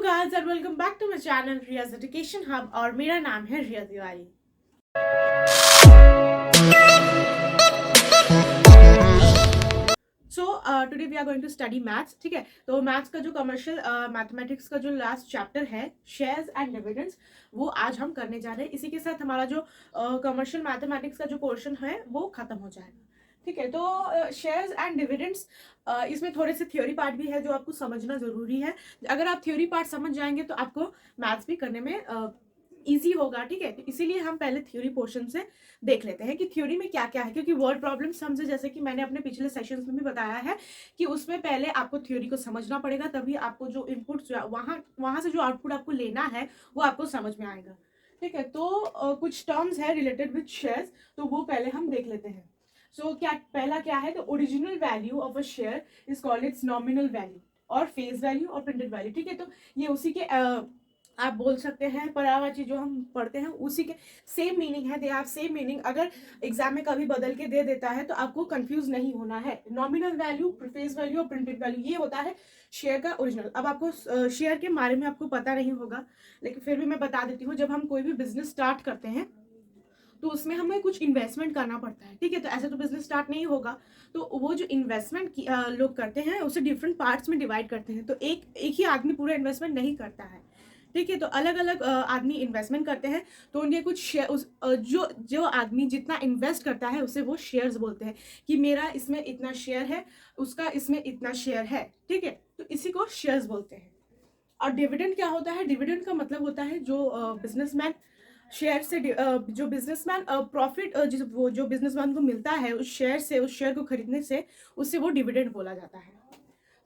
Guys and welcome back to my channel Riya's education hub और मेरा नाम है Riya Tiwari. So today we are going to study maths. ठीक है, तो मैथ्स का जो कमर्शियल मैथमेटिक्स का जो लास्ट चैप्टर है शेयर्स एंड डिविडेंड्स, वो आज हम करने जा रहे हैं। इसी के साथ हमारा जो कमर्शियल मैथमेटिक्स का जो पोर्शन है वो खत्म हो जाएगा। ठीक है, तो शेयर्स एंड डिविडेंड्स, इसमें थोड़े से थ्योरी पार्ट भी है जो आपको समझना जरूरी है। अगर आप थ्योरी पार्ट समझ जाएंगे तो आपको मैथ्स भी करने में इजी होगा। ठीक है, तो इसीलिए हम पहले थ्योरी पोर्शन से देख लेते हैं कि थ्योरी में क्या क्या है, क्योंकि वर्ड प्रॉब्लम्स समझे, जैसे कि मैंने अपने पिछले सेशंस में भी बताया है कि उसमें पहले आपको थ्योरी को समझना पड़ेगा, तभी आपको जो इनपुट वहां से जो आउटपुट आपको लेना है वो आपको समझ में आएगा। ठीक है, तो कुछ टर्म्स है रिलेटेड विद शेयर्स, तो वो पहले हम देख लेते हैं। क्या पहला क्या है, तो original value of a share is called it's nominal value और फेस वैल्यू और प्रिंटेड वैल्यू। ठीक है, तो ये उसी के आप बोल सकते हैं पर्यायवाची जो हम पढ़ते हैं उसी के सेम मीनिंग है, दे हैव सेम मीनिंग। अगर एग्जाम में कभी बदल के दे देता है तो आपको कंफ्यूज नहीं होना है। नॉमिनल वैल्यू, फेस वैल्यू और प्रिंटेड वैल्यू, ये होता है शेयर का ओरिजिनल। अब आपको शेयर के बारे में आपको पता नहीं होगा, लेकिन फिर भी मैं बता देती हूँ। जब हम कोई भी बिजनेस स्टार्ट करते हैं तो उसमें हमें कुछ इन्वेस्टमेंट करना पड़ता है। ठीक है, तो ऐसे तो बिजनेस स्टार्ट नहीं होगा, तो वो जो इन्वेस्टमेंट लोग करते हैं उसे डिफरेंट पार्ट्स में डिवाइड करते हैं। तो एक ही आदमी पूरा इन्वेस्टमेंट नहीं करता है। ठीक है, तो अलग अलग आदमी इन्वेस्टमेंट करते हैं, तो उनके कुछ शेयर जो जो आदमी जितना इन्वेस्ट करता है उसे वो शेयर्स बोलते हैं कि मेरा इसमें इतना शेयर है, उसका इसमें इतना शेयर है। ठीक है, तो इसी को शेयर्स बोलते हैं। और डिविडेंड क्या होता है, डिविडेंड का मतलब होता है जो बिजनेसमैन शेयर से जो बिजनेसमैन प्रॉफिट वो जो बिजनेसमैन को मिलता है उस शेयर से, उस शेयर को खरीदने से, उससे वो डिविडेंड बोला जाता है।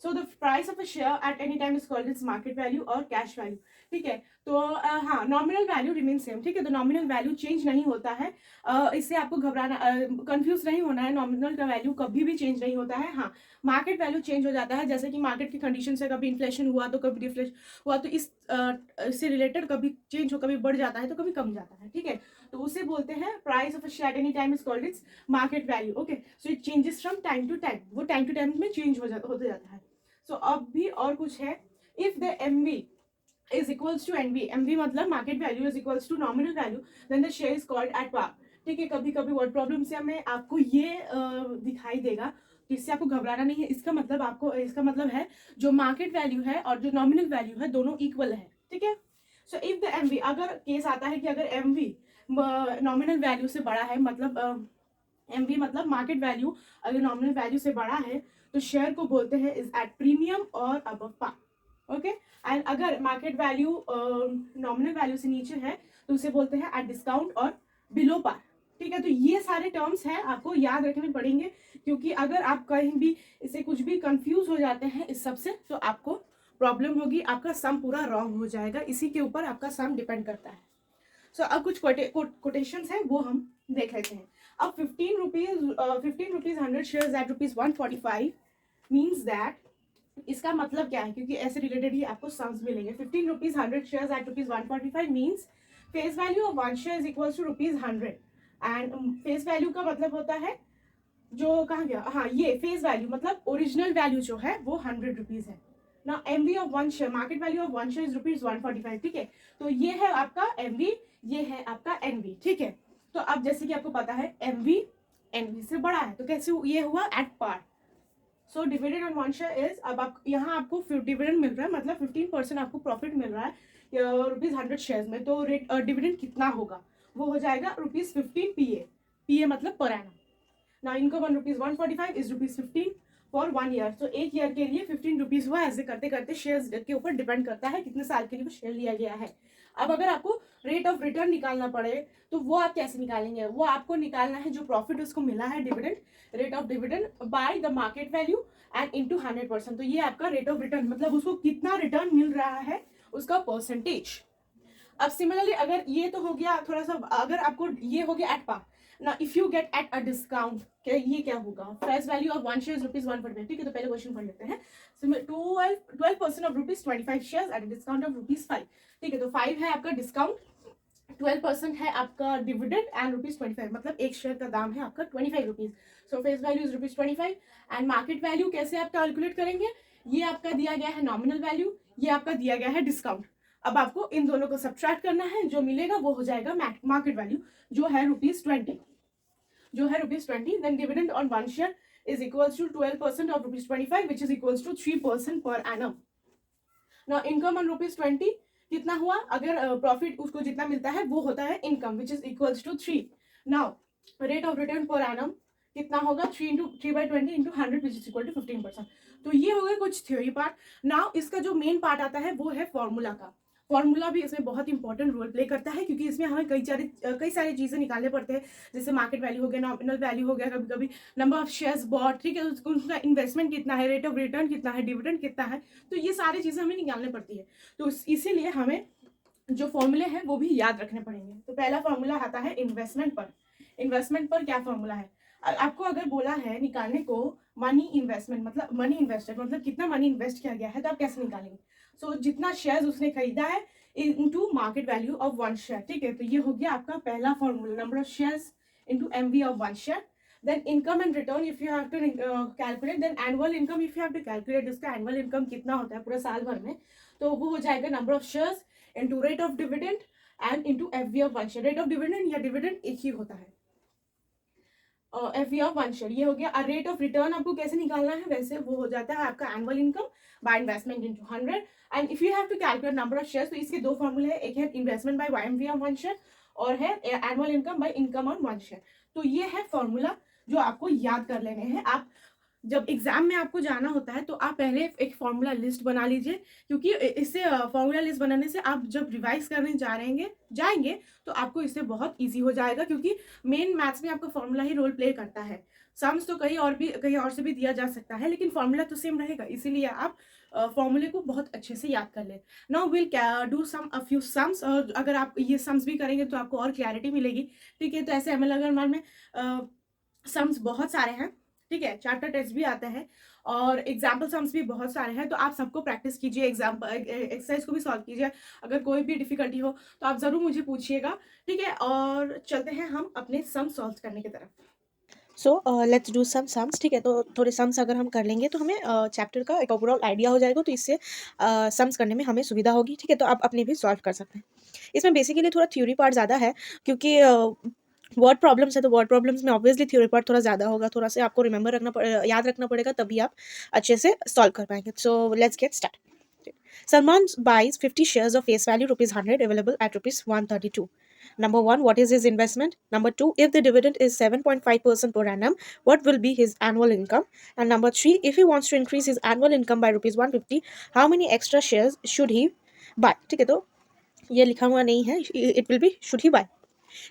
So the price of a share at any time is called its market value और कैश वैल्यू। ठीक है, तो हाँ, नॉमिनल वैल्यू रिमेन सेम। ठीक है, तो नॉमिनल वैल्यू चेंज नहीं होता है, इससे आपको घबराना, कंफ्यूज नहीं होना है। नॉमिनल का वैल्यू कभी भी चेंज नहीं होता है। हाँ, मार्केट वैल्यू चेंज हो जाता है, जैसे कि मार्केट की कंडीशन से कभी इन्फ्लेशन हुआ तो कभी डिफ्लेशन हुआ, तो इससे रिलेटेड कभी चेंज हो, कभी बढ़ जाता है तो कभी कम जाता है। ठीक है, तो उसे बोलते हैं price of a share at any time is called its market value. Okay, so it changes from time to time, वो टाइम टू टाइम में चेंज होते जाता है। सो अब भी और कुछ है, if the MV is equals to NV, MV मतलब market value is equals to nominal value, then the share is called at par। ठीक है, कभी कभी वर्ड प्रॉब्लम से हमें आपको ये दिखाई देगा, इससे आपको घबराना नहीं है। इसका मतलब है जो मार्केट वैल्यू है और जो नॉमिनल वैल्यू है दोनों इक्वल है। ठीक है, सो इफ द एमवी, अगर केस आता है कि अगर एमवी नॉमिनल वैल्यू से बड़ा है, मतलब एमवी मतलब मार्केट वैल्यू अगर नॉमिनल वैल्यू से बड़ा है, तो शेयर को बोलते हैं इज एट प्रीमियम और अबव पार। ओके, एंड अगर मार्केट वैल्यू नॉमिनल वैल्यू से नीचे है तो उसे बोलते हैं एट डिस्काउंट और बिलो पार। ठीक है, तो ये सारे टर्म्स हैं, आपको याद रखने पड़ेंगे, क्योंकि अगर आप कहीं भी इसे कुछ भी कंफ्यूज हो जाते हैं इस सब से, तो आपको प्रॉब्लम होगी, आपका सम पूरा रॉन्ग हो जाएगा। इसी के ऊपर आपका सम डिपेंड करता है। सो अब कुछ कोटेशंस हैं वो हम देख लेते हैं। अब 15 rupees 100 shares at ₹145 means that, इसका मतलब क्या है, क्योंकि ऐसे रिलेटेड ही आपको सम्स मिलेंगे। 15 rupees 100 shares at ₹145 means face value of 1 share is equal to ₹100। And face value का मतलब होता है जो कहाँ गया, हाँ, ये फेस वैल्यू मतलब ओरिजिनल वैल्यू जो है वो 100 रुपीज है ना। MV of 1 share, market value of 1 share is ₹145। ठीक है, तो ये है आपका एमवी, ये है आपका एनवी। ठीक है, तो अब जैसे कि आपको पता है एमवी एनवी से बड़ा है, तो कैसे ये हुआ at par. So dividend on 1 share is, अब आप यहाँ आपको डिविडेंड मिल रहा है, मतलब 15% आपको प्रॉफिट मिल रहा है ₹100 शेयर में, तो रेट डिविडेंड कितना होगा, वो हो जाएगा ₹15 पीए मतलब पर एनम। ना income on ₹145 is ₹15 for 1 year. तो एक ईयर के लिए 15 रुपीज हुआ। ऐसे करते करते शेयर के ऊपर डिपेंड करता है कितने साल के लिए वो शेयर लिया गया है। अब अगर आपको रेट ऑफ रिटर्न निकालना पड़े तो वो आप कैसे निकालेंगे, वो आपको निकालना है जो प्रॉफिट उसको मिला है, dividend, rate of dividend by the market value and into 100%। तो ये आपका रेट ऑफ रिटर्न, मतलब उसको कितना रिटर्न मिल रहा है उसका परसेंटेज। अब सिमिलरली अगर ये तो हो गया थोड़ा सा, अगर आपको ये हो गया एट पार ना, if you get at a discount, ये क्या होगा, फेस वैल्यू ऑफ 1 शेयर ₹145। ठीक है, तो पहले क्वेश्चन पढ़ लेते हैं। 12% of ₹25 share at discount of ₹5। ठीक है, तो 5 है आपका डिस्काउंट, 12% है आपका डिविडेंड एंड ₹25, मतलब एक शेयर का दाम है आपका 25 rupees. So face value is ₹25 and market value कैसे आप कैलकुलेट करेंगे, ये आपका दिया गया है नॉमिनल वैल्यू, ये आपका दिया गया है डिस्काउंट। अब आपको इन दोनों को सब्ट्रैक्ट करना है, जो मिलेगा वो हो जाएगा मार्केट वैल्यू, जो है ₹20, जो है ₹20। Then dividend on one share is equals to 12% of ₹25, which is equals to 3% per annum. Now income on ₹20 कितना हुआ, अगर प्रॉफिट उसको जितना मिलता है वो होता है income, which is equals to 3. Now rate of return per annum कितना होगा, 3/20 into 100, which is equal to 15%. तो ये हो गया कुछ थ्योरी पार्ट। नाउ इसका जो मेन पार्ट आता है वो है फॉर्मूला का। फॉर्मूला भी इसमें बहुत इंपॉर्टेंट रोल प्ले करता है, क्योंकि इसमें हमें कई सारी चीज़ें निकालने पड़ते हैं, जैसे मार्केट वैल्यू हो गया, नॉमिनल वैल्यू हो गया, कभी कभी नंबर ऑफ शेयर्स बॉट, ठीक है, उनका इन्वेस्टमेंट कितना है, रेट ऑफ रिटर्न कितना है, डिविडेंड कितना है, तो ये सारी चीज़ें हमें निकालनी पड़ती है। तो इसीलिए हमें जो फॉर्मूले हैं वो भी याद रखने पड़ेंगे। तो पहला फॉर्मूला आता है इन्वेस्टमेंट पर। इन्वेस्टमेंट पर क्या फॉर्मूला है, आपको अगर बोला है निकालने को मनी इन्वेस्टमेंट, मतलब मनी इन्वेस्टेड, मतलब कितना मनी इन्वेस्ट किया गया है, तो आप कैसे निकालेंगे। सो जितना शेयर्स उसने खरीदा है into market value of one share, ठीक है। तो ये हो गया आपका पहला formula, number of shares into MV of one share. Then income and return if you have to calculate, then annual income if you have to calculate, इसका annual income कितना होता है पूरा साल भर में, तो वो हो जाएगा number of shares into rate of dividend and into FV of one share. Rate of dividend या डिविडेंड एक ही होता है, एफवी ऑफ वन शेयर। ये हो गया। रेट ऑफ रिटर्न आपको कैसे निकालना है, वैसे वो हो जाता है आपका annual income by investment into 100। And if you have to calculate number of shares, तो इसके दो फॉर्मूले हैं, एक है investment by MV of one share और है annual income by income on one share. तो ये है फॉर्मूला जो आपको याद कर लेने हैं। आप जब एग्जाम में आपको जाना होता है तो आप पहले एक फॉर्मूला लिस्ट बना लीजिए, क्योंकि इससे फॉर्मूला लिस्ट बनाने से आप जब रिवाइज करने जाएंगे तो आपको इससे बहुत इजी हो जाएगा, क्योंकि मेन मैथ्स में आपका फॉर्मूला ही रोल प्ले करता है। सम्स तो कहीं और से भी दिया जा सकता है, लेकिन फॉर्मूला तो सेम रहेगा, इसीलिए आप फॉर्मूले को बहुत अच्छे से याद कर ले। Now will do some a few sums, और अगर आप ये सम्स भी करेंगे तो आपको और क्लैरिटी मिलेगी, ठीक है। तो ऐसे एमएल अग्रवाल में सम्स बहुत सारे हैं, ठीक है, चैप्टर टेस्ट भी आता है और एग्जाम्पल सम्स भी बहुत सारे हैं। तो आप सबको प्रैक्टिस कीजिए, एग्जाम्पल एक्सरसाइज को भी सॉल्व कीजिए। अगर कोई भी डिफिकल्टी हो तो आप ज़रूर मुझे पूछिएगा, ठीक है। और चलते हैं हम अपने सम सॉल्व करने की तरफ। So let's do some sums, ठीक है। तो थोड़े सम्स अगर हम कर लेंगे तो हमें चैप्टर का एक ओवरऑल आइडिया हो जाएगा, तो इससे सम्स करने में हमें सुविधा होगी, ठीक है। तो आप अपने भी सॉल्व कर सकते हैं। इसमें बेसिकली थोड़ा थ्योरी पार्ट ज़्यादा है, क्योंकि वर्ड प्रॉब्लम्स है, तो वर्ड प्रॉब्लम्स में ऑब्वियसली थ्योरी पार्ट थोड़ा ज़्यादा होगा, थोड़ा सा आपको याद रखना पड़ेगा, तभी आप अच्छे से सॉल्व कर पाएंगे। So let's get start. Salman buys 50 shares of face value ₹100 available at ₹132. Number 1, what is his investment? Number 2, if the dividend is 7.5% per annum, what will be his annual income? And number 3, if he wants to increase his annual income by ₹150, how many extra shares should he buy? ठीक है, तो ये लिखा हुआ नहीं है, it will be should he buy,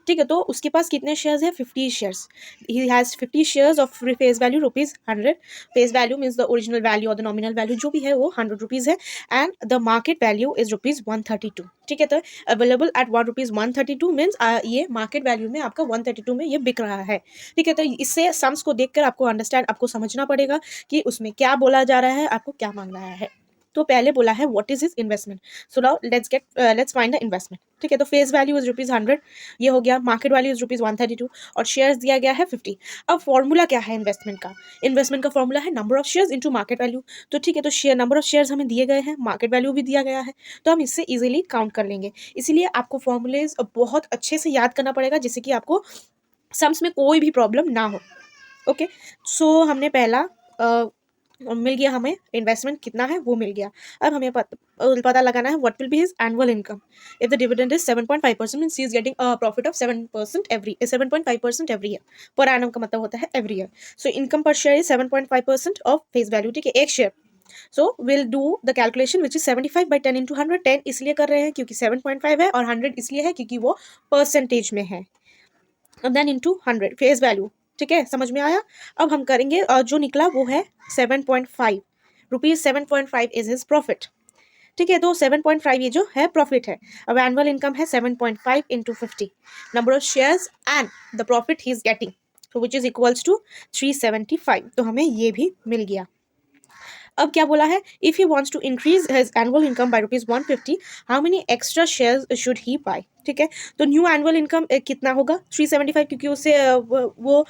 ठीक है। तो उसके पास कितने शेयर्स है, 50 shares. He has 50 shares of face value ₹100। Face value means the original value और द नॉमिनल वैल्यू जो भी है वो ₹100 है, and the market value is ₹132, ठीक है। तो अवेलेबल एट ₹132 मीन्स ये मार्केट वैल्यू में आपका 132 में ये बिक रहा है, ठीक है। तो इससे सम्स को देखकर आपको समझना पड़ेगा कि उसमें क्या बोला जा रहा है, आपको क्या मांग रहा है। तो पहले बोला है what is his investment, so now let's find the investment, ठीक है। तो फेस वैल्यू इज ₹100, ये हो गया। मार्केट वैल्यू इज ₹132 और शेयर्स दिया गया है 50। अब फॉर्मूला क्या है इन्वेस्टमेंट का, इन्वेस्टमेंट का फॉर्मूला है number of shares into market value. तो ठीक है, तो शेयर नंबर ऑफ शेयर्स हमें दिए गए हैं, मार्केट वैल्यू भी दिया गया है, तो हम इससे इजीली काउंट कर लेंगे। इसीलिए आपको फॉर्मूलेज बहुत अच्छे से याद करना पड़ेगा, जिससे कि आपको सम्स में कोई भी प्रॉब्लम ना हो। ओके, सो हमने पहला मिल गया, हमें इन्वेस्टमेंट कितना है वो मिल गया। अब हमें पता लगाना है what will be his annual income. If the dividend is 7.5% means he is getting a profit of 7.5% every year. Per annum का मतलब होता है एवरी ईयर। सो इनकम पर share is 7.5% of face value, ठीक है, एक share. So will do the calculation which is 75/10 into 100। 10 इसलिए कर रहे हैं क्योंकि 7.5 है, और 100 इसलिए है क्योंकि वो परसेंटेज में है। देन इंटू 100 फेस वैल्यू, ठीक है, समझ में आया। अब हम करेंगे, जो निकला वो है 7.5 रुपीज। 7.5 इज हिज प्रॉफिट, ठीक है। तो 7.5 ये जो है प्रॉफिट है। अब एनुअल इनकम है 7.5 into 50, number of shares and the profit he is getting, which is equals to 375। तो हमें ये भी मिल गया। अब क्या बोला है, if he wants to increase his annual income by ₹150, how many extra shares should he buy. ठीक है, तो न्यू एनुअल इनकम कितना होगा 375, क्योंकि उसे वो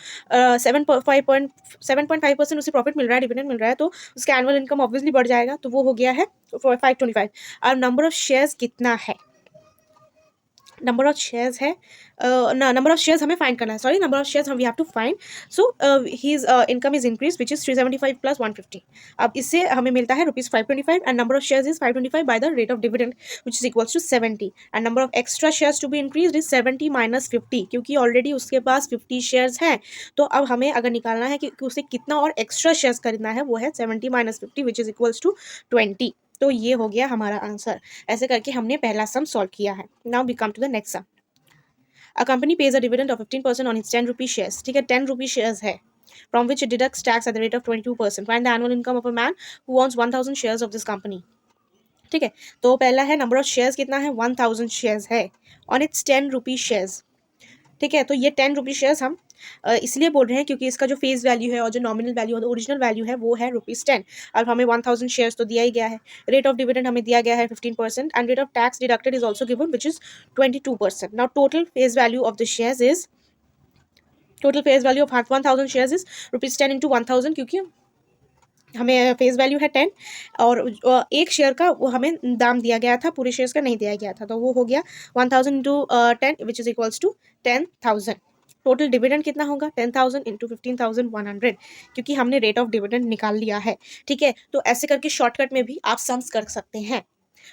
7.5% उसे प्रॉफिट मिल रहा है, डिविडेंड मिल रहा है, तो उसका एनुअल इनकम ऑब्वियसली बढ़ जाएगा, तो वो हो गया है 525। और नंबर ऑफ शेयर्स कितना है, नंबर ऑफ शेयर्स है, नंबर ऑफ शेयर्स हमें फाइंड करना है, सॉरी नंबर ऑफ शेयर्स हम we have to find. So his income is increase which is 375 plus 150। अब इससे हमें मिलता है ₹525 and number of shares is 525 by the rate of dividend which is equals to 70 and number of extra shares to be increase is 70 minus 50, क्योंकि already उसके पास 50 shares हैं। तो अब हमें अगर निकालना है कि उसे कितना और एक्स्ट्रा शेयर्स खरीदना है, वो है 70 minus 50 which is equals to 20। तो ये हो गया हमारा आंसर। ऐसे करके हमने पहला सम सॉल्व किया है। Now we come to the next sum. A company pays a dividend of 15% on its 10 rupee shares. ठीक है, 10 rupee shares है, from which it deducts tax at the rate of 22%. Find the annual income of a man who owns 1000 shares of this company. ठीक है, तो पहला है number of shares कितना है, 1000 शेयर्स है ऑन इट्स 10 रुपी शेयर्स। ठीक है, तो ये 10 रुपी शेयर्स हम इसलिए बोल रहे हैं क्योंकि इसका जो फेस वैल्यू है और जो नॉमिनल वैल्यू और ओरिजिनल वैल्यू है वो है ₹10। अब हमें 1000 शेयर्स तो दिया ही गया है, रेट ऑफ डिविडेंड हमें दिया गया है 15% and rate of tax deducted is also given which is 22%। Now total face value of the shares is, total face value of 1000 shares is ₹10 into 1000, क्योंकि हमें फेस वैल्यू है 10 और एक शेयर का वो हमें दाम दिया गया था, पूरे शेयर्स का नहीं दिया गया था, तो वो हो गया 1000 into 10 which is equals to 10,000। Total dividend कितना होगा 10,000 इंटू 15,100, क्योंकि हमने रेट ऑफ डिविडेंड निकाल लिया है। ठीक है, तो ऐसे करके शॉर्टकट में भी आप सम्स कर सकते हैं।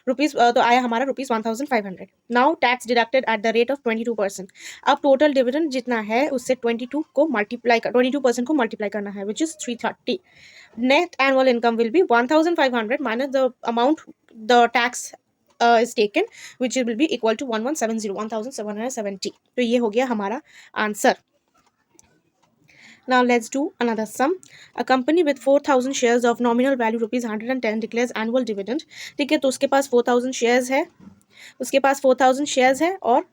रुपीज़ तो आया हमारा ₹1500। Now tax deducted at the rate of 22%। अब टोटल डिविडेंड जितना है उससे 22% को मल्टीप्लाई करना है which is 330। Net annual income will be 1,500 minus the amount the tax is taken, which will be equal to 1770। तो ये हो गया हमारा answer. Now let's do another sum. A company with 4,000 shares of nominal value ₹110 declares annual dividend। ठीक है, तो उसके पास 4,000 shares है, उसके पास 4,000 शेयर्स है और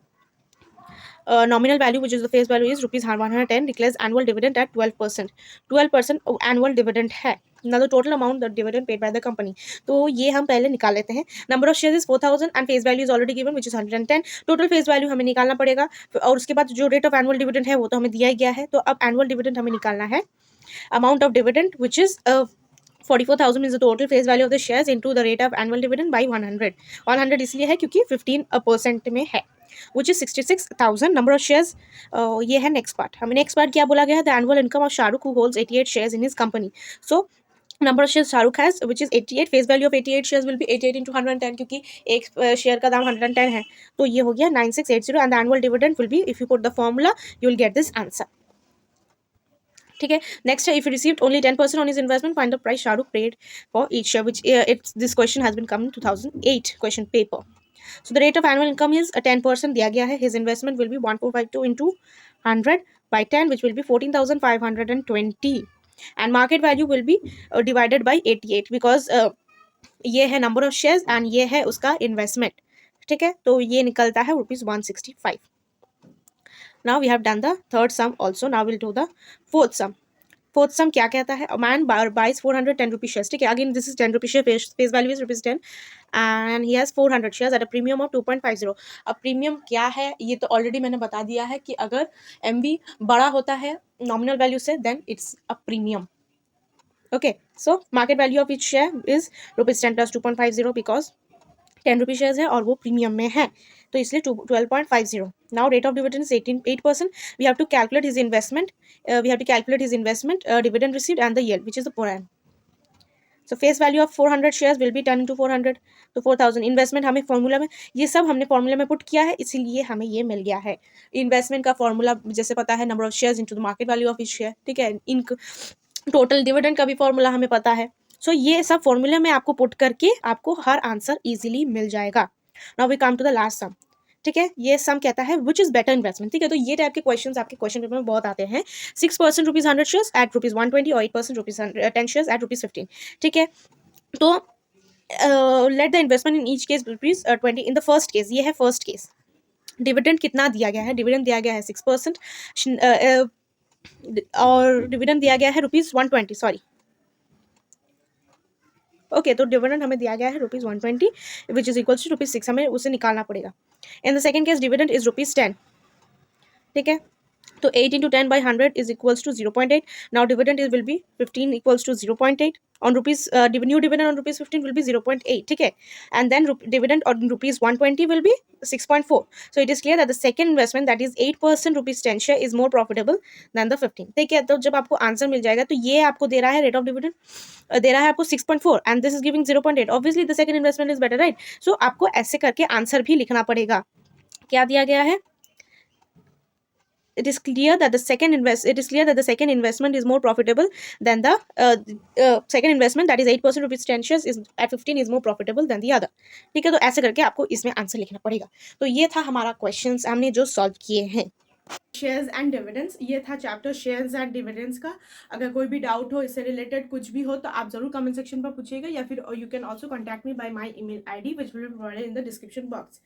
nominal value which is the face value is ₹110 declares annual dividend at 12%। 12% annual dividend है। Now the total amount the dividend paid by the company। तो ये हम पहले निकाल लेते हैं। Number of shares is 4,000 and face value is already given which is 110। Total face value हमें निकालना पड़ेगा और उसके बाद जो rate of annual dividend है वो तो हमें दिया ही गया है। तो अब annual dividend हमें निकालना है। Amount of dividend which is 44,000 is the total face value of the shares into the rate of annual dividend by 100। 100 इसलिए है क्योंकि 15% में है which is 66,000। number of shares ये है नेक्स्ट पार्ट। हमें नेक्स्ट पार्ट क्या बोला गया है, the annual income of Shahrukh who holds 88 shares in his company। so number of shares Shahrukh has which is 88, face value of 88 shares will be 88 into 110 क्योंकि एक share का दाम 110 है, तो ये हो गया 9680 and the annual dividend will be, if you put the formula you will get this answer। ठीक है, नेक्स्ट है, if you received only 10% on his investment find the price Shahrukh paid for each share which it's this question has been come in 2008 question paper. So the rate of annual income is 10% दिया गया है, his investment will be 1452 into 100 by 10 which will be 14,520 and market value will be divided by 88 because ये है number of shares and ये है उसका investment. ठीक है, तो ये निकलता है ₹165। Now we have done the third sum also. Now we'll do the fourth sum। Fourth सम क्या कहता है, मैन बाइज 410 रुपी शेयर्स। ठीक है, again this is 10 rupee share, face value is ₹10 and he has 400 shares at a premium of 2.50। अब premium क्या है ये तो ऑलरेडी मैंने बता दिया है कि अगर MB बड़ा होता है नॉमिनल वैल्यू से then it's a premium. Okay, so market value of each share is ₹10 plus 2.50 because 10 rupee shares है और वो प्रीमियम में है, तो इसलिए 12.50। Now rate of dividend is 8%। We have to calculate his investment, dividend received and the yield which is the per annum। so face value of 400 shares will be 10 into 400 तो 4,000। Investment हमें formula में, ये सब हमने formula में put किया है इसीलिए हमें ये मिल गया है। इन्वेस्टमेंट का फॉर्मूला जैसे पता है, number of shares into the market value of each share. ठीक है, इन टोटल डिविडेंड का भी फॉर्मूला हमें पता है। सो ये सब फॉर्मूले में आपको पुट करके आपको हर आंसर इजीली मिल जाएगा। Now we come to the last sum. ठीक है, ये सम कहता है विच इज बेटर इन्वेस्टमेंट। ठीक है, तो ये टाइप के क्वेश्चंस आपके क्वेश्चन पेपर में बहुत आते हैं। 6% ₹100 शेयर्स एट ₹120 और 8% ₹10 शेयर्स एट ₹15। ठीक है, तो let the investment in each case ₹20। In the first case, ये है फर्स्ट केस, डिविडेंड कितना दिया गया है, डिविडेंड दिया गया है 6% और डिविडेंड दिया गया है ₹120। सॉरी, ओके, तो डिविडेंड हमें दिया गया है ₹120 विच इज़ इक्वल्स टू ₹6, हमें उसे निकालना पड़ेगा। In the second case dividend is ₹10, ठीक है। तो 8 into 10 by 100 is equals to 0.8. Now dividend will be 15 equals to 0.8. On rupees, new dividend on rupees 15 will be 0.8, ठीक है. And then dividend on rupees 120 will be 6.4. So it is clear that the second investment, that is 8% rupees 10 share, is more profitable than the 15. ठीक है, तो जब आपको answer मिल जाएगा तो ये आपको दे रहा है रेट ऑफ डिविडेंड, दे रहा है आपको 6.4 and this is giving 0.8. Obviously the second investment is better, right. So आपको ऐसे करके आंसर भी लिखना पड़ेगा. क्या दिया गया है? It is clear that the second investment is more profitable than the second investment, that is 8% rupees 10 shares is at 15 is more profitable than the other. ठीक है, तो ऐसे करके आपको इसमें आंसर लिखना पड़ेगा. तो ये था हमारा क्वेश्चंस हमने जो सॉल्व किए हैं. शेयर्स एंड डिविडेंड्स, ये था चैप्टर शेयर्स एंड डिविडेंड्स का. अगर कोई भी डाउट हो, इससे रिलेटेड कुछ भी हो, तो आप जरूर कमेंट सेक्शन पर पूछिएगा, या फिर you can also contact me by my email ID which will be provided in the description box.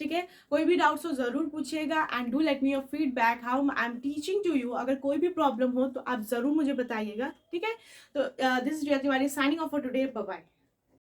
ठीक है, कोई भी डाउट्स हो ज़रूर पूछिएगा and do let me your feedback how I am teaching to you. अगर कोई भी प्रॉब्लम हो तो आप ज़रूर मुझे बताइएगा. ठीक है, तो this is Riya Tiwari signing off for today. Bye bye.